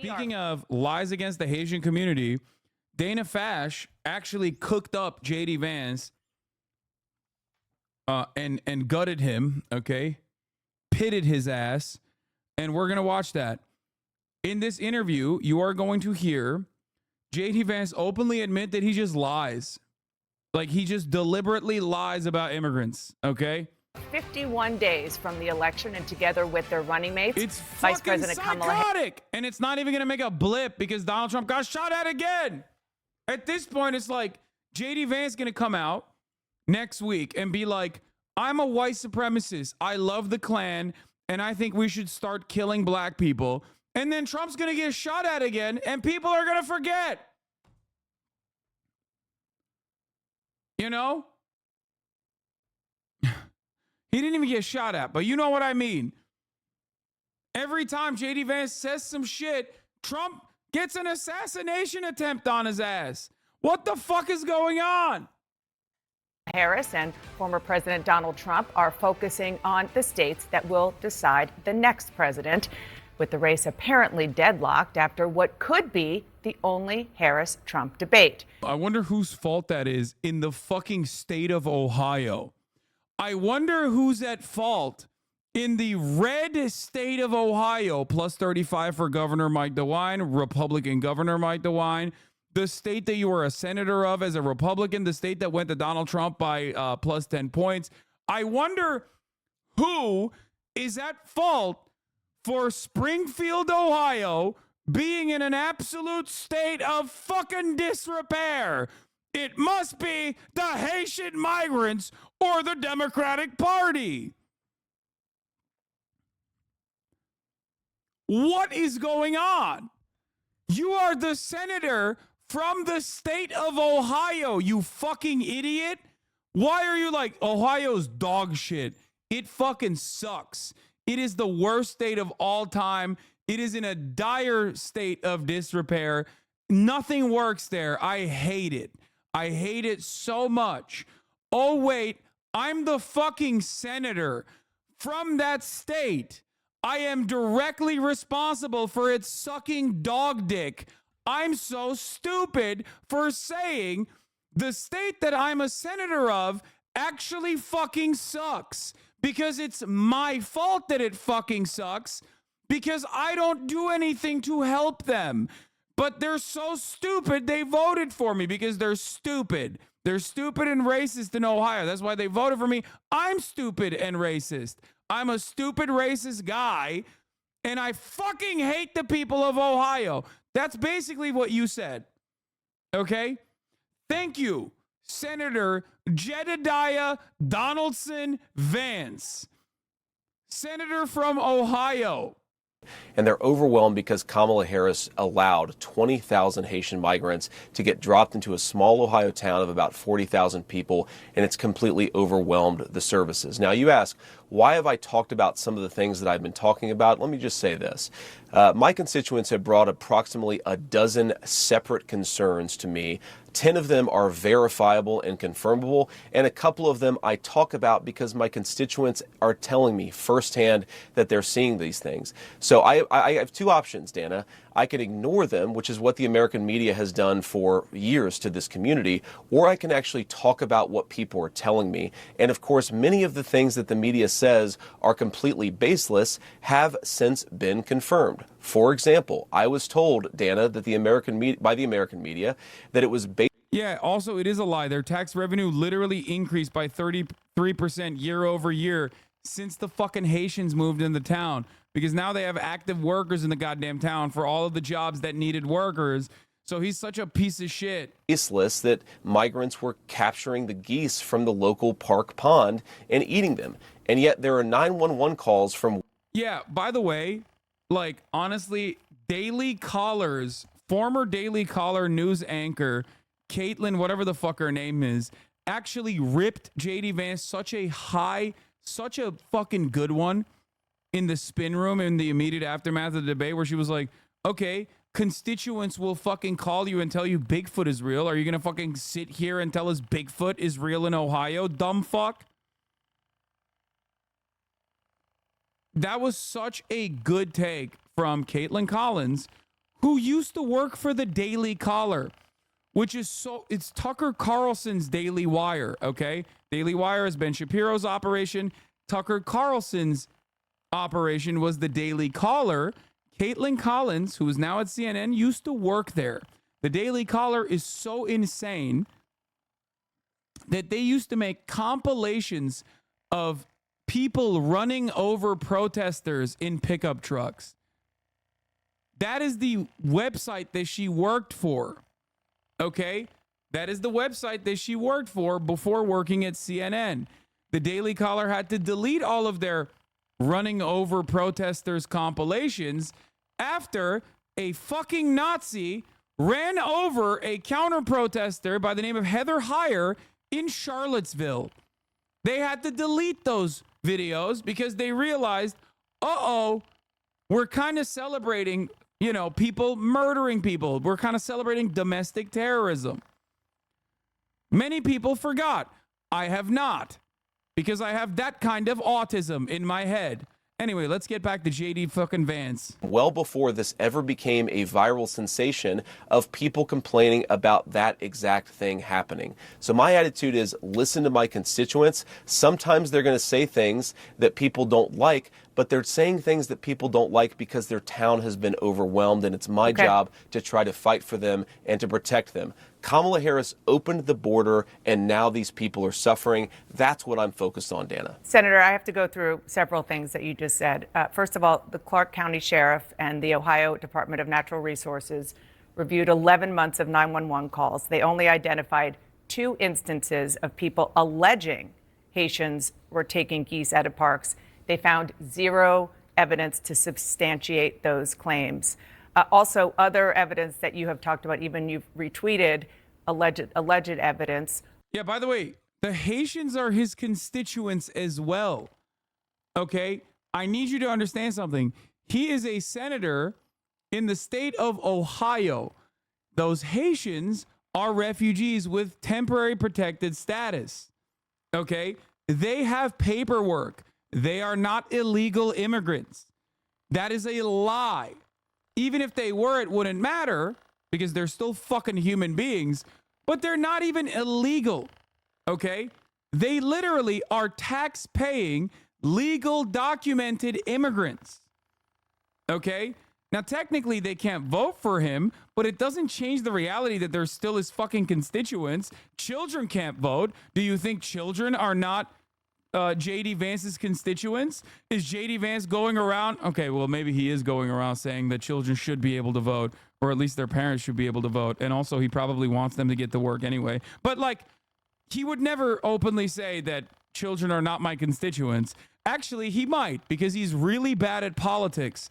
speaking of lies against the Haitian community, Dana Fash actually cooked up JD Vance and gutted him, okay? Pitted his ass, and we're going to watch that. In this interview, you are going to hear JD Vance openly admit that he just lies. Like, he just deliberately lies about immigrants, okay? 51 days from the election, and together with their running mates, It's Vice fucking President psychotic. Kamala Harris. And it's not even going to make a blip because Donald Trump got shot at again. At this point, it's like JD Vance going to come out next week and be like, I'm a white supremacist. I love the Klan, and I think we should start killing black people. And then Trump's going to get shot at again, and people are going to forget. You know? He didn't even get shot at, but you know what I mean. Every time JD Vance says some shit, Trump gets an assassination attempt on his ass. What the fuck is going on? Harris and former President Donald Trump are focusing on the states that will decide the next president, with the race apparently deadlocked after what could be the only Harris-Trump debate. I wonder whose fault that is in the fucking state of Ohio. I wonder who's at fault in the red state of Ohio, plus 35 for Governor Mike DeWine, Republican Governor Mike DeWine, the state that you were a senator of as a Republican, the state that went to Donald Trump by plus 10 points. I wonder who is at fault for Springfield, Ohio, being in an absolute state of fucking disrepair. It must be the Haitian migrants or the Democratic Party. What is going on? You are the senator from the state of Ohio, you fucking idiot. Why are you like, Ohio's dog shit? It fucking sucks. It is the worst state of all time. It is in a dire state of disrepair. Nothing works there. I hate it. I hate it so much. Oh, wait, I'm the fucking senator from that state. I am directly responsible for its sucking dog dick. I'm so stupid for saying the state that I'm a senator of actually fucking sucks. Because it's my fault that it fucking sucks. Because I don't do anything to help them. But they're so stupid, they voted for me because they're stupid. They're stupid and racist in Ohio. That's why they voted for me. I'm stupid and racist. I'm a stupid racist guy. And I fucking hate the people of Ohio. That's basically what you said. Okay? Thank you, Senator Jedediah Donaldson Vance, senator from Ohio. And they're overwhelmed because Kamala Harris allowed 20,000 Haitian migrants to get dropped into a small Ohio town of about 40,000 people, and it's completely overwhelmed the services. Now, you ask, why have I talked about some of the things that I've been talking about? Let me just say this. My constituents have brought approximately a dozen separate concerns to me. 10 of them are verifiable and confirmable, and a couple of them I talk about because my constituents are telling me firsthand that they're seeing these things. So I have two options, Dana. I can ignore them, which is what the American media has done for years to this community, or I can actually talk about what people are telling me. And of course, many of the things that the media says are completely baseless have since been confirmed. For example, I was told, Dana, that by the American media that it was based. Yeah, also, it is a lie. Their tax revenue literally increased by 33% year over year since the fucking Haitians moved into town. Because now they have active workers in the goddamn town for all of the jobs that needed workers. So he's such a piece of shit. Baseless that migrants were capturing the geese from the local park pond and eating them. And yet there are 911 calls from. Yeah, by the way, like, honestly, Daily Caller's former Daily Caller news anchor, Caitlin, whatever the fuck her name is, actually ripped JD Vance such a fucking good one in the spin room in the immediate aftermath of the debate, where she was like, okay, constituents will fucking call you and tell you Bigfoot is real. Are you going to fucking sit here and tell us Bigfoot is real in Ohio, dumb fuck? That was such a good take from Caitlin Collins, who used to work for the Daily Caller, which is it's Tucker Carlson's Daily Wire, okay? Daily Wire has Ben Shapiro's operation. Tucker Carlson's operation was the Daily Caller. Caitlin Collins, who is now at CNN, used to work there. The Daily Caller is so insane that they used to make compilations of people running over protesters in pickup trucks. That is the website that she worked for. Okay? That is the website that she worked for before working at CNN. The Daily Caller had to delete all of their running over protesters compilations after a fucking Nazi ran over a counter protester by the name of Heather Heyer in Charlottesville. They had to delete those videos because they realized, we're kind of celebrating, people murdering people. We're kind of celebrating domestic terrorism. Many people forgot. I have not, because I have that kind of autism in my head. Anyway, let's get back to JD fucking Vance. Well before this ever became a viral sensation of people complaining about that exact thing happening. So my attitude is listen to my constituents. Sometimes they're going to say things that people don't like, but they're saying things that people don't like because their town has been overwhelmed, and it's my job to try to fight for them and to protect them. Kamala Harris opened the border, and now these people are suffering. That's what I'm focused on, Dana. Senator, I have to go through several things that you just said. First of all, the Clark County Sheriff and the Ohio Department of Natural Resources reviewed 11 months of 911 calls. They only identified 2 instances of people alleging Haitians were taking geese out of parks. They found 0 evidence to substantiate those claims. Also, other evidence that you have talked about, even you've retweeted alleged evidence. Yeah, by the way, the Haitians are his constituents as well. Okay? I need you to understand something. He is a senator in the state of Ohio. Those Haitians are refugees with temporary protected status. Okay? They have paperwork. They are not illegal immigrants. That is a lie. Even if they were, it wouldn't matter because they're still fucking human beings, but they're not even illegal, okay? They literally are tax-paying, legal, documented immigrants, okay? Now, technically, they can't vote for him, but it doesn't change the reality that they're still his fucking constituents. Children can't vote. Do you think children are not JD Vance's constituents? Is JD Vance going around? Okay, well, maybe he is going around saying that children should be able to vote, or at least their parents should be able to vote. And also, he probably wants them to get to work anyway. But, he would never openly say that children are not my constituents. Actually, he might, because he's really bad at politics.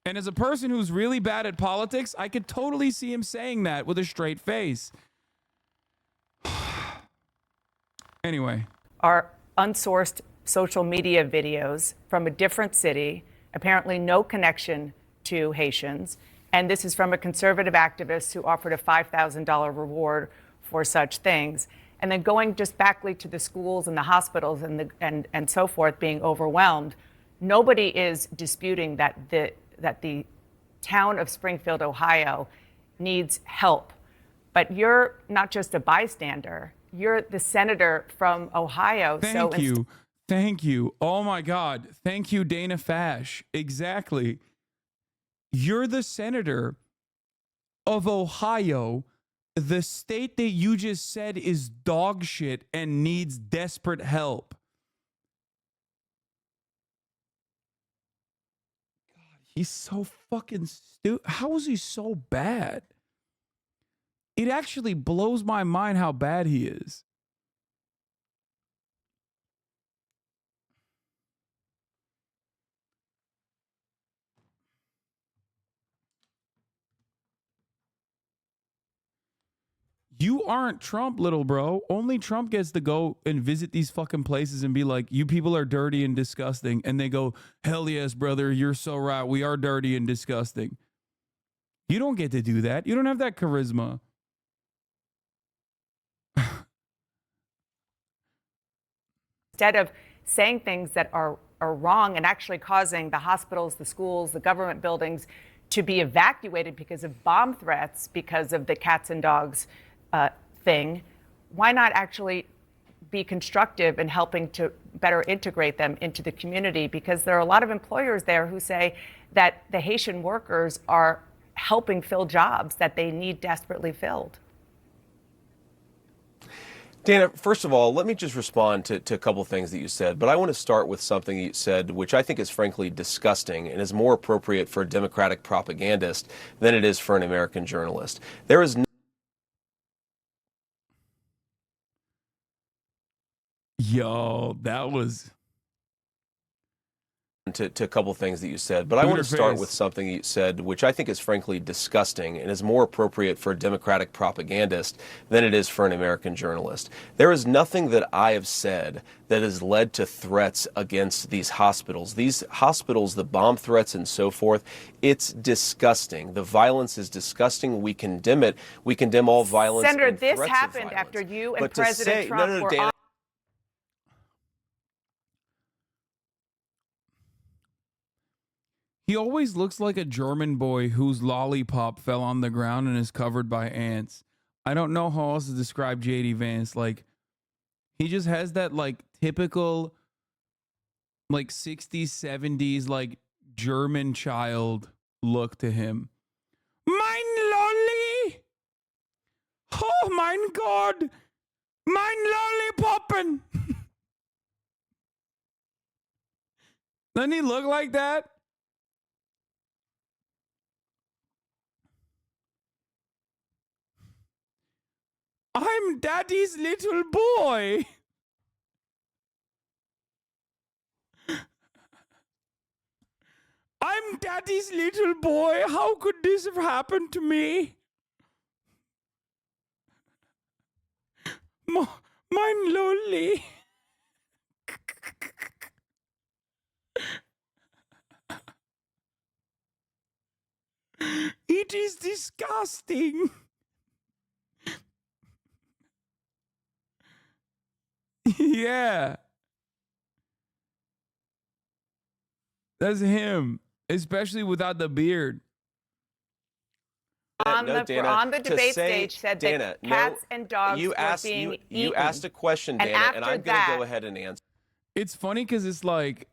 And as a person who's really bad at politics, I could totally see him saying that with a straight face. Anyway. Are unsourced social media videos from a different city, apparently no connection to Haitians. And this is from a conservative activist who offered a $5,000 reward for such things. And then going just backly to the schools and the hospitals and so forth being overwhelmed, nobody is disputing that the town of Springfield, Ohio needs help. But you're not just a bystander. You're the senator from Ohio. Thank you. Oh, my God. Thank you, Dana Fash. Exactly. You're the senator of Ohio, the state that you just said is dog shit and needs desperate help. God, he's so fucking stupid. How is he so bad? It actually blows my mind how bad he is. You aren't Trump, little bro. Only Trump gets to go and visit these fucking places and be like, you people are dirty and disgusting. And they go, hell yes, brother, you're so right. We are dirty and disgusting. You don't get to do that. You don't have that charisma. Instead of saying things that are wrong and actually causing the hospitals, the schools, the government buildings to be evacuated because of bomb threats, because of the cats and dogs thing, why not actually be constructive in helping to better integrate them into the community? Because there are a lot of employers there who say that the Haitian workers are helping fill jobs that they need desperately filled. Dana, first of all, let me just respond to a couple of things that you said, but I want to start with something you said, which I think is frankly disgusting and is more appropriate for a Democratic propagandist than it is for an American journalist. There is Yo, that was to a couple of things that you said, but I want to start with something you said, which I think is frankly disgusting and is more appropriate for a Democratic propagandist than it is for an American journalist. There is nothing that I have said that has led to threats against these hospitals. These hospitals, the bomb threats and so forth, it's disgusting. The violence is disgusting. We condemn it. We condemn all violence. Senator, and this threats of happened violence. after you and But to President say, Trump no, were Dana, on. He always looks like a German boy whose lollipop fell on the ground and is covered by ants. I don't know how else to describe JD Vance. Like, he just has that like typical like 60s, 70s like German child look to him. Mein Lolli! Oh mein God! Mein Lollipoppen! Doesn't he look like that? I'm daddy's little boy. I'm daddy's little boy. How could this have happened to me? Mein Lolli. It is disgusting. Yeah. That's him, especially without the beard. On no, the, Dana, on the to debate say, stage said Dana, that cats no, and dogs you were asked, being you eaten. asked a question, Dana, and I'm going to go ahead and answer. It's funny because it's like,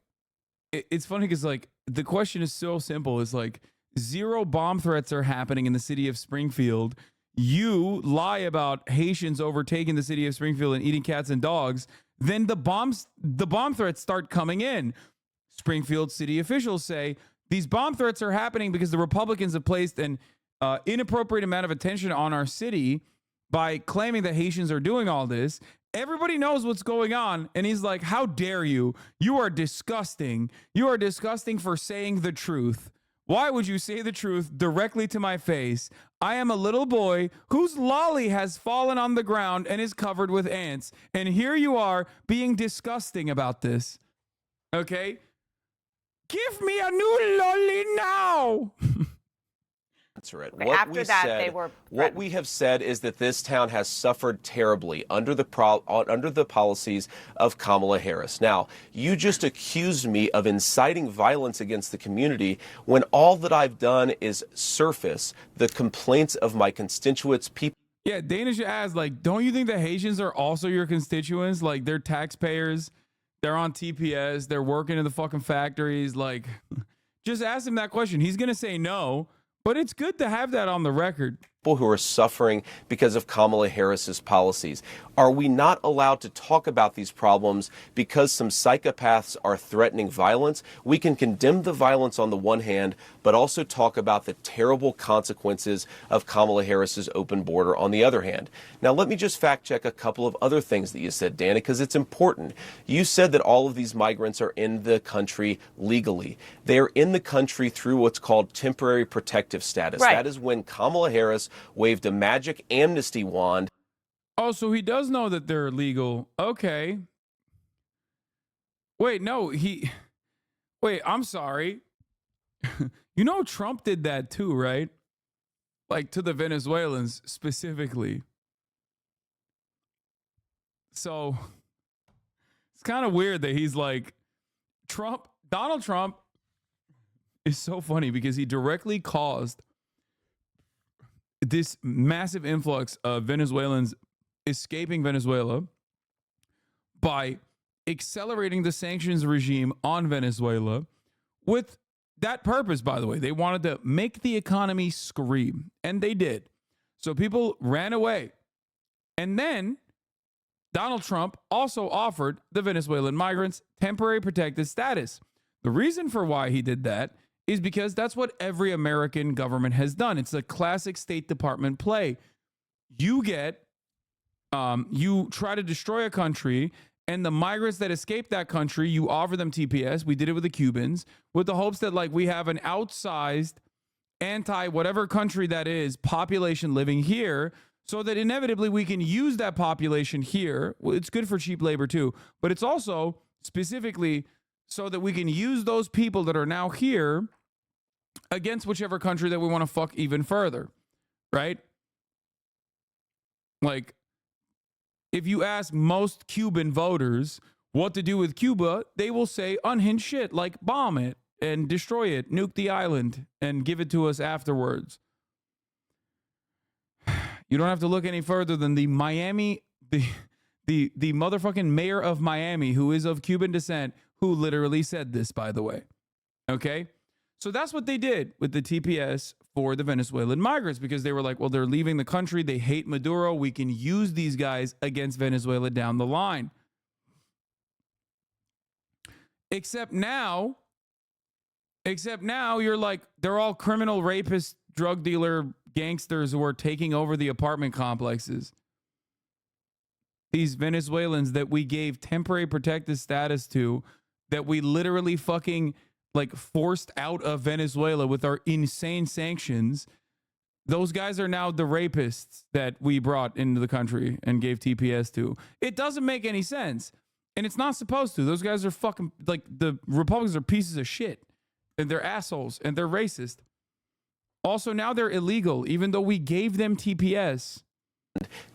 it's funny because like the question is so simple. It's like 0 bomb threats are happening in the city of Springfield. You lie about Haitians overtaking the city of Springfield and eating cats and dogs. Then the bomb threats start coming in. Springfield city officials say these bomb threats are happening because the Republicans have placed an inappropriate amount of attention on our city by claiming that Haitians are doing all this. Everybody knows what's going on. And he's like, how dare you? You are disgusting. You are disgusting for saying the truth. Why would you say the truth directly to my face? I am a little boy whose lolly has fallen on the ground and is covered with ants. And here you are being disgusting about this. Okay? Give me a new lolly now. Answer it. Okay, What after we that, said, they were what we have said is that this town has suffered terribly under the policies of Kamala Harris. Now, you just accused me of inciting violence against the community when all that I've done is surface the complaints of my constituents, people. Yeah, Dana should ask, like, don't you think the Haitians are also your constituents? Like, they're taxpayers. They're on TPS. They're working in the fucking factories. Like, just ask him that question. He's going to say no. But it's good to have that on the record. Who are suffering because of Kamala Harris's policies. Are we not allowed to talk about these problems because some psychopaths are threatening violence? We can condemn the violence on the one hand, but also talk about the terrible consequences of Kamala Harris's open border on the other hand. Now, let me just fact check a couple of other things that you said, Dana, because it's important. You said that all of these migrants are in the country legally. They are in the country through what's called temporary protective status. Right. That is when Kamala Harris waved a magic amnesty wand. Oh, so he does know that they're illegal. Okay. Wait, no, wait, I'm sorry. You know, Trump did that too, right? Like to the Venezuelans specifically. So it's kind of weird that he's like, Donald Trump is so funny because he directly caused this massive influx of Venezuelans escaping Venezuela by accelerating the sanctions regime on Venezuela with that purpose, by the way. They wanted to make the economy scream, and they did. So people ran away. And then Donald Trump also offered the Venezuelan migrants temporary protected status. The reason for why he did that is because that's what every American government has done. It's a classic State Department play. You try to destroy a country, and the migrants that escape that country, you offer them TPS. We did it with the Cubans, with the hopes that like we have an outsized anti-whatever country that is population living here, so that inevitably we can use that population here. Well, it's good for cheap labor too, but it's also specifically so that we can use those people that are now here against whichever country that we want to fuck even further, right? Like, if you ask most Cuban voters what to do with Cuba, they will say unhinged shit like bomb it and destroy it, nuke the island, and give it to us afterwards. You don't have to look any further than the motherfucking mayor of Miami, who is of Cuban descent, who literally said this, by the way. Okay? So that's what they did with the TPS for the Venezuelan migrants, because they were like, well, they're leaving the country. They hate Maduro. We can use these guys against Venezuela down the line. Except now you're like, they're all criminal, rapists, drug dealer, gangsters who are taking over the apartment complexes. These Venezuelans that we gave temporary protected status to, that we literally fucking like forced out of Venezuela with our insane sanctions. Those guys are now the rapists that we brought into the country and gave TPS to. It doesn't make any sense. And it's not supposed to. Those guys are fucking, like, the Republicans are pieces of shit. And they're assholes. And they're racist. Also, now they're illegal, even though we gave them TPS.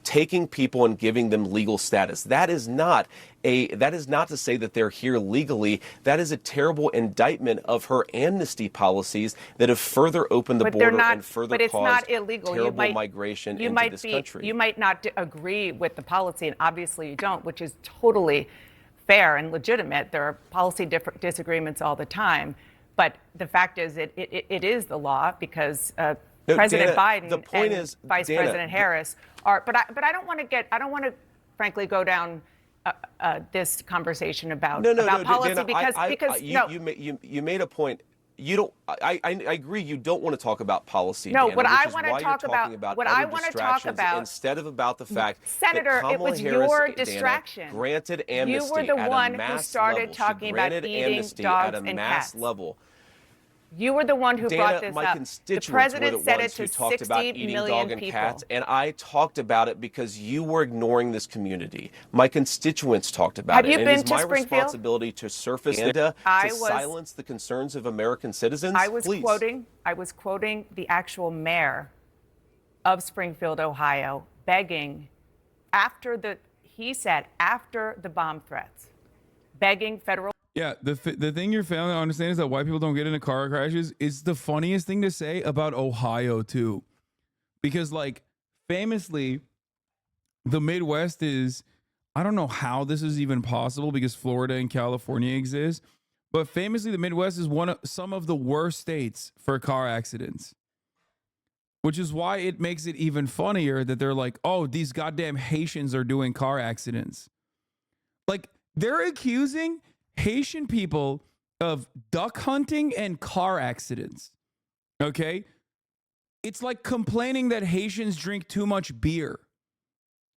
Taking people and giving them legal status. That is not to say that they're here legally. That is a terrible indictment of her amnesty policies that have further opened the border and further caused terrible migration into this country. You might not agree with the policy, and obviously you don't, which is totally fair and legitimate. There are policy disagreements all the time. But the fact is, it is the law, because President Biden and Vice President Harris are. But I don't want to frankly go down this conversation about policy, Dana, because you made a point. You don't. I agree. You don't want to talk about policy. No, Dana, what I want to talk about. What I want to talk about instead of about the fact, Senator, that it was Kamala your Harris, distraction. Dana, granted amnesty. You were the one who started level. talking about eating dogs and cats. Level. You were the one who brought this my up. Constituents the president were the said ones it to who talked about 60 eating million dog and people. cats, and I talked about it because you were ignoring this community. My constituents talked about it. Have you been it's to my Springfield? responsibility to surface to silence the concerns of American citizens. I was quoting the actual mayor of Springfield, Ohio, begging after the bomb threats, begging federal. Yeah, the thing you're failing to understand is that white people don't get into car crashes is the funniest thing to say about Ohio, too. Because, like, famously, the Midwest is, I don't know how this is even possible because Florida and California exist, but famously, the Midwest is some of the worst states for car accidents. Which is why it makes it even funnier that they're like, oh, these goddamn Haitians are doing car accidents. Like, they're accusing Haitian people of duck hunting and car accidents. Okay? It's like complaining that Haitians drink too much beer.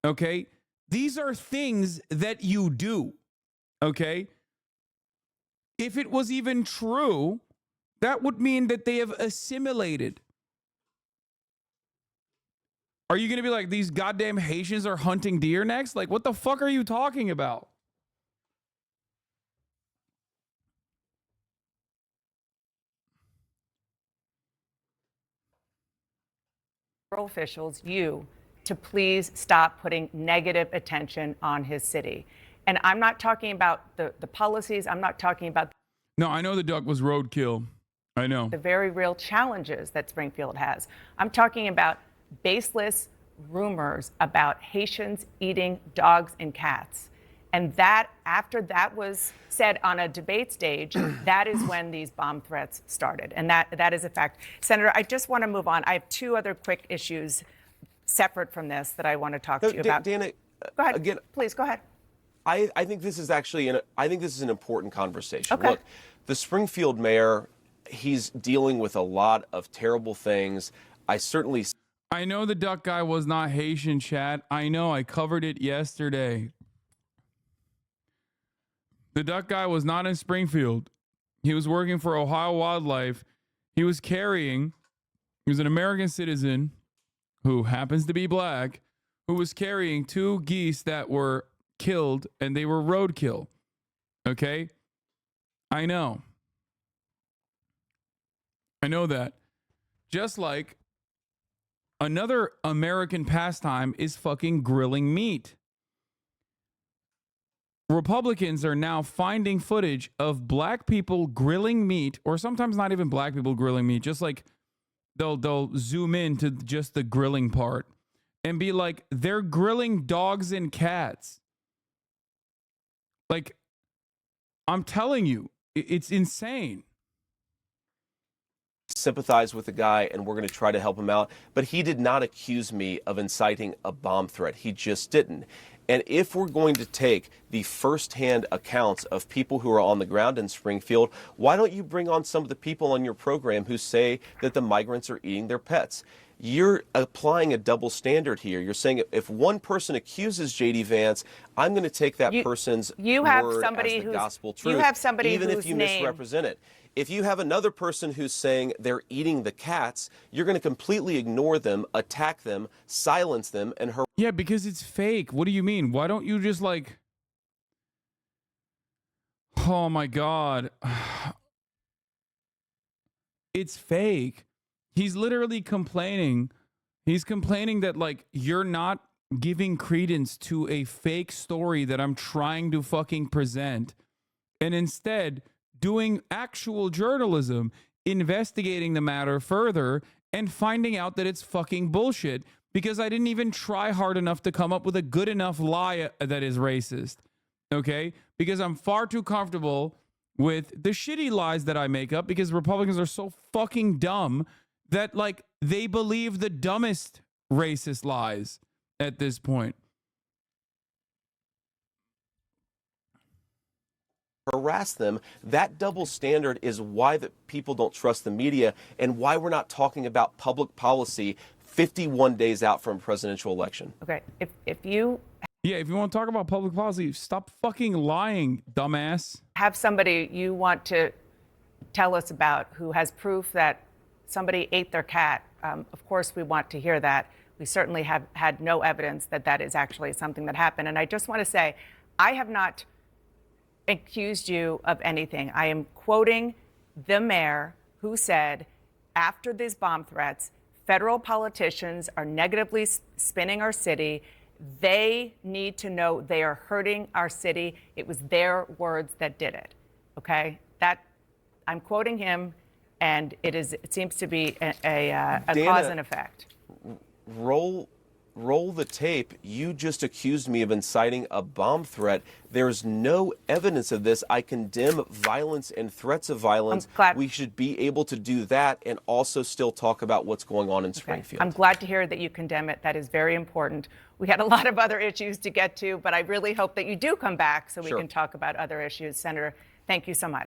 Okay? These are things that you do. Okay? If it was even true, that would mean that they have assimilated. Are you going to be like, these goddamn Haitians are hunting deer next? Like, what the fuck are you talking about? Officials, to please stop putting negative attention on his city. And I'm not talking about the policies. I'm not talking about. No, I know the duck was roadkill. I know. The very real challenges that Springfield has. I'm talking about baseless rumors about Haitians eating dogs and cats. And that, after that was said on a debate stage, that is when these bomb threats started. And that is a fact. Senator, I just want to move on. I have two other quick issues separate from this that I want to talk to you about. Dana, go ahead. Again, please go ahead. I think this is actually an important conversation. Okay. Look, the Springfield mayor, he's dealing with a lot of terrible things. I know the duck guy was not Haitian, Chad. I know. I covered it yesterday. The duck guy was not in Springfield. He was working for Ohio Wildlife. He was an American citizen who happens to be black, who was carrying 2 geese that were killed, and they were roadkill. Okay? I know. I know that. Just like another American pastime is fucking grilling meat. Republicans are now finding footage of black people grilling meat, or sometimes not even black people grilling meat, just like they'll zoom in to just the grilling part and be like, they're grilling dogs and cats. Like, I'm telling you, it's insane. Sympathize with the guy, and we're going to try to help him out. But he did not accuse me of inciting a bomb threat. He just didn't. And if we're going to take the firsthand accounts of people who are on the ground in Springfield, why don't you bring on some of the people on your program who say that the migrants are eating their pets? You're applying a double standard here. You're saying if one person accuses J.D. Vance, I'm going to take that person's word as the gospel truth, you have somebody even whose if you name misrepresent it. If you have another person who's saying they're eating the cats, you're going to completely ignore them, attack them, silence them, and harass. Yeah, because it's fake. What do you mean? Why don't you just like... Oh my God. It's fake. He's literally complaining. He's complaining that like you're not giving credence to a fake story that I'm trying to fucking present. And instead doing actual journalism, investigating the matter further, and finding out that it's fucking bullshit because I didn't even try hard enough to come up with a good enough lie that is racist. Okay? Because I'm far too comfortable with the shitty lies that I make up because Republicans are so fucking dumb that like they believe the dumbest racist lies at this point. Harass them. That double standard is why that people don't trust the media and why we're not talking about public policy 51 days out from a presidential election. Okay, if you want to talk about public policy, stop fucking lying, dumbass. have somebody you want to tell us about who has proof that somebody ate their cat, of course we want to hear that. We certainly have had no evidence that that is actually something that happened. And I just want to say, I have not accused you of anything. I am quoting the mayor who said, after these bomb threats, federal politicians are negatively spinning our city. They need to know they are hurting our city. It was their words that did it. Okay? That I'm quoting him, and it seems to be a Dana, cause and effect. Roll the tape. You just accused me of inciting a bomb threat. There's no evidence of this. I condemn violence and threats of violence. We should be able to do that and also still talk about what's going on in Springfield. I'm glad to hear that you condemn it. That is very important. We had a lot of other issues to get to, but I really hope that you do come back so we can talk about other issues. Senator, thank you so much.